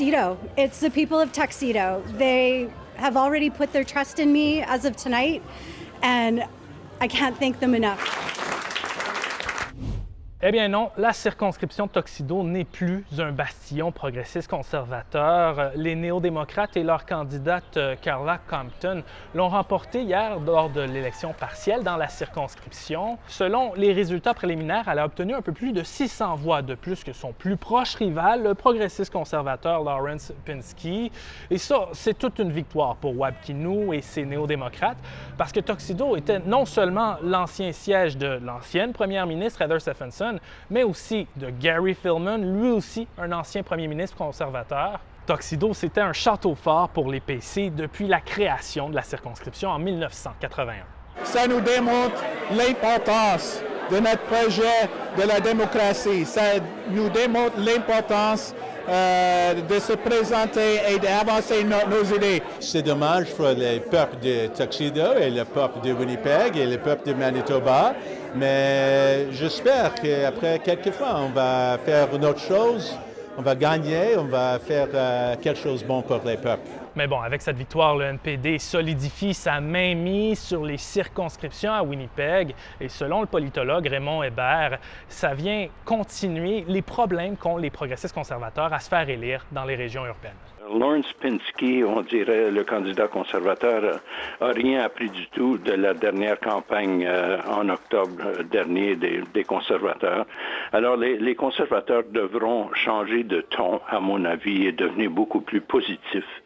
Tuxedo. It's the people of Tuxedo. They have already put their trust in me as of tonight, and I can't thank them enough. Eh bien non, la circonscription de Tuxedo n'est plus un bastion progressiste conservateur. Les néo-démocrates et leur candidate Carla Compton l'ont remporté hier lors de l'élection partielle dans la circonscription. Selon les résultats préliminaires, elle a obtenu un peu plus de 600 voix de plus que son plus proche rival, le progressiste conservateur Lawrence Pinsky. Et ça, c'est toute une victoire pour Wab Kinew et ses néo-démocrates, parce que Tuxedo était non seulement l'ancien siège de l'ancienne première ministre Heather Stephenson, mais aussi de Gary Filmon, lui aussi un ancien premier ministre conservateur. Tuxedo, c'était un château fort pour les PC depuis la création de la circonscription en 1981. Ça nous démontre l'importance de notre projet de la démocratie. Ça nous démontre l'importance de se présenter et d'avancer nos idées. C'est dommage pour le peuple de Tuxedo et le peuple de Winnipeg et le peuple de Manitoba, mais j'espère qu'après quelques fois, on va faire une autre chose, on va gagner, on va faire quelque chose de bon pour les peuples. Mais bon, avec cette victoire, le NPD solidifie sa mainmise sur les circonscriptions à Winnipeg et selon le politologue Raymond Hébert, ça vient continuer les problèmes qu'ont les progressistes conservateurs à se faire élire dans les régions urbaines. Lawrence Pinsky, on dirait le candidat conservateur, n'a rien appris du tout de la dernière campagne en octobre dernier des conservateurs. Alors les conservateurs devront changer de ton, à mon avis, et devenir beaucoup plus positifs.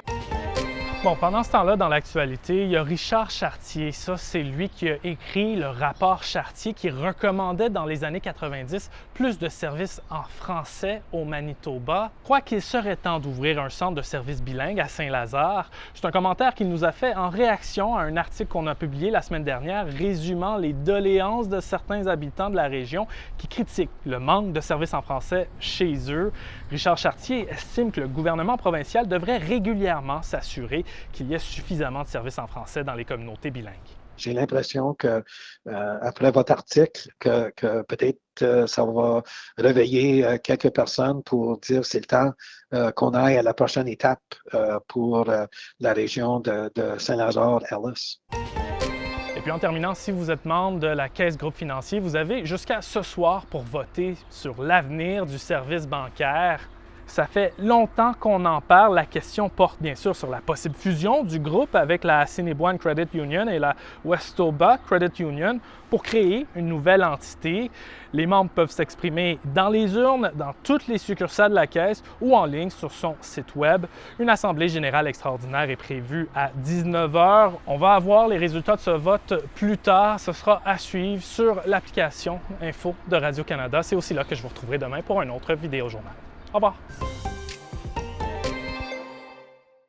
Bon, pendant ce temps-là, dans l'actualité, il y a Richard Chartier. Ça, c'est lui qui a écrit le rapport Chartier qui recommandait dans les années 90 plus de services en français au Manitoba. Je crois qu'il serait temps d'ouvrir un centre de services bilingues à Saint-Lazare. C'est un commentaire qu'il nous a fait en réaction à un article qu'on a publié la semaine dernière résumant les doléances de certains habitants de la région qui critiquent le manque de services en français chez eux. Richard Chartier estime que le gouvernement provincial devrait régulièrement s'assurer qu'il y ait suffisamment de services en français dans les communautés bilingues. J'ai l'impression que, après votre article, que peut-être ça va réveiller quelques personnes pour dire que c'est le temps qu'on aille à la prochaine étape pour la région de Saint-Lazare-Ellis. Et puis en terminant, si vous êtes membre de la Caisse Groupe Financier, vous avez jusqu'à ce soir pour voter sur l'avenir du service bancaire. Ça fait longtemps qu'on en parle. La question porte bien sûr sur la possible fusion du groupe avec la Assiniboine Credit Union et la Westoba Credit Union pour créer une nouvelle entité. Les membres peuvent s'exprimer dans les urnes, dans toutes les succursales de la Caisse ou en ligne sur son site web. Une assemblée générale extraordinaire est prévue à 19 h. On va avoir les résultats de ce vote plus tard. Ce sera à suivre sur l'application Info de Radio-Canada. C'est aussi là que je vous retrouverai demain pour un autre vidéo journal. Au revoir!